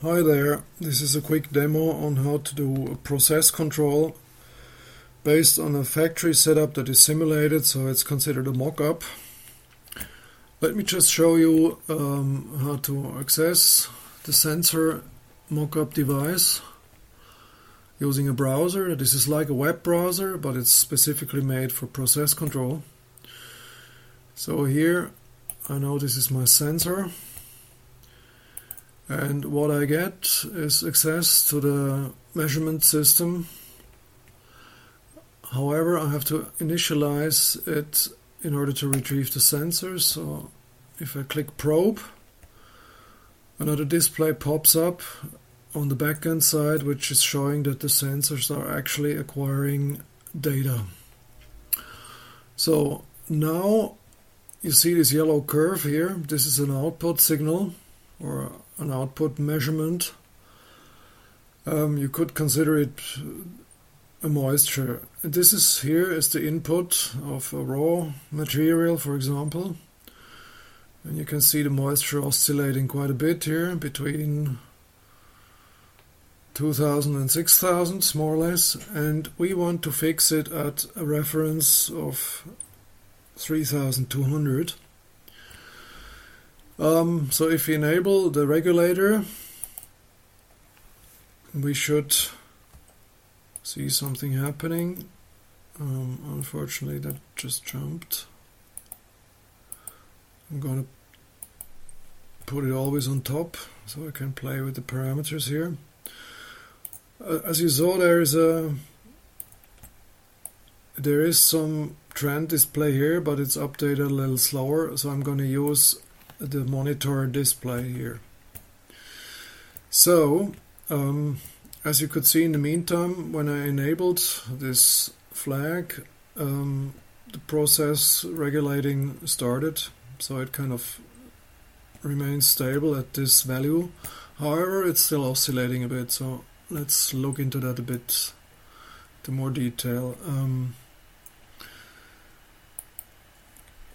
Hi there, this is a quick demo on how to do a process control based on a factory setup that is simulated, so it's considered a mock-up. Let me just show you how to access the sensor mock-up device using a browser. This is like a web browser, but it's specifically made for process control. So here I know this is my sensor. And what I get is access to the measurement system. However, I have to initialize it in order to retrieve the sensors. So if I click probe, another display pops up on the backend side, which is showing that the sensors are actually acquiring data. So now you see this yellow curve here. This is an output signal or an output measurement. You could consider it a moisture. This is here is the input of a raw material, for example. And you can see the moisture oscillating quite a bit here between 2000 and 6000, more or less. And we want to fix it at a reference of 3200. So if we enable the regulator, we should see something happening. Unfortunately, that just jumped. I'm going to put it always on top so I can play with the parameters here. As you saw, there is some trend display here, but it's updated a little slower, so I'm going to use the monitor display here. So as you could see in the meantime, when I enabled this flag, the process regulating started, so it kind of remains stable at this value. However, it's still oscillating a bit, so let's look into that a bit to more detail.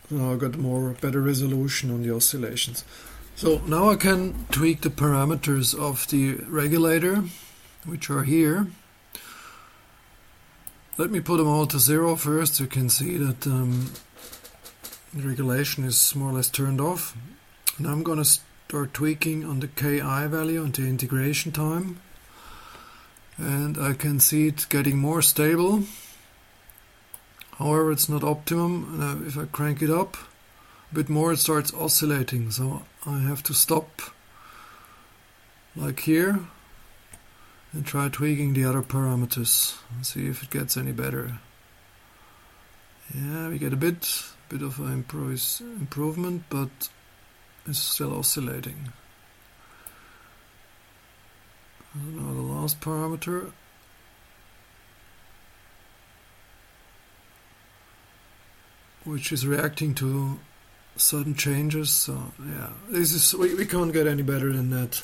Now I got better resolution on the oscillations. So now I can tweak the parameters of the regulator, which are here. Let me put them all to 0 first. You can see that the regulation is more or less turned off. Now I'm going to start tweaking on the Ki value and the integration time. And I can see it getting more stable. However, it's not optimum. Now, if I crank it up a bit more, it starts oscillating. So I have to stop like here and try tweaking the other parameters and see if it gets any better. Yeah, we get a bit of an improvement, but it's still oscillating. Now the last parameter. Which is reacting to sudden changes. So yeah, this is we can't get any better than that.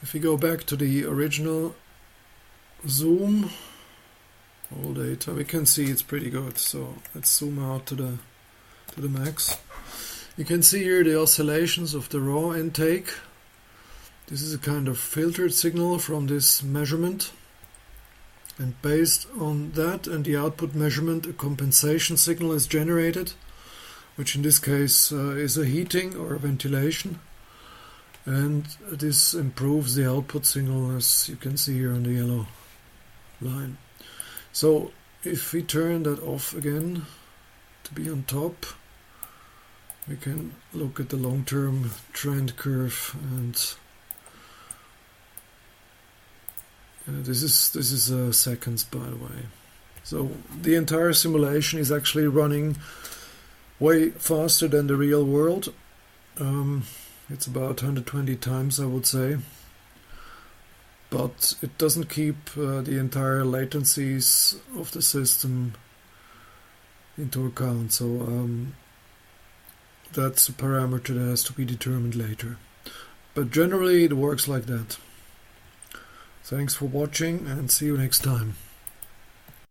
If we go back to the original zoom, all data, we can see it's pretty good. So let's zoom out to the max. You can see here the oscillations of the raw intake. This is a kind of filtered signal from this measurement. And based on that and the output measurement, a compensation signal is generated, which in this case is a heating or a ventilation. And this improves the output signal, as you can see here on the yellow line. So if we turn that off again to be on top, we can look at the long-term trend curve, and this is seconds, by the way. So the entire simulation is actually running way faster than the real world. It's about 120 times, I would say. But it doesn't keep the entire latencies of the system into account. So that's a parameter that has to be determined later. But generally it works like that. Thanks for watching and see you next time.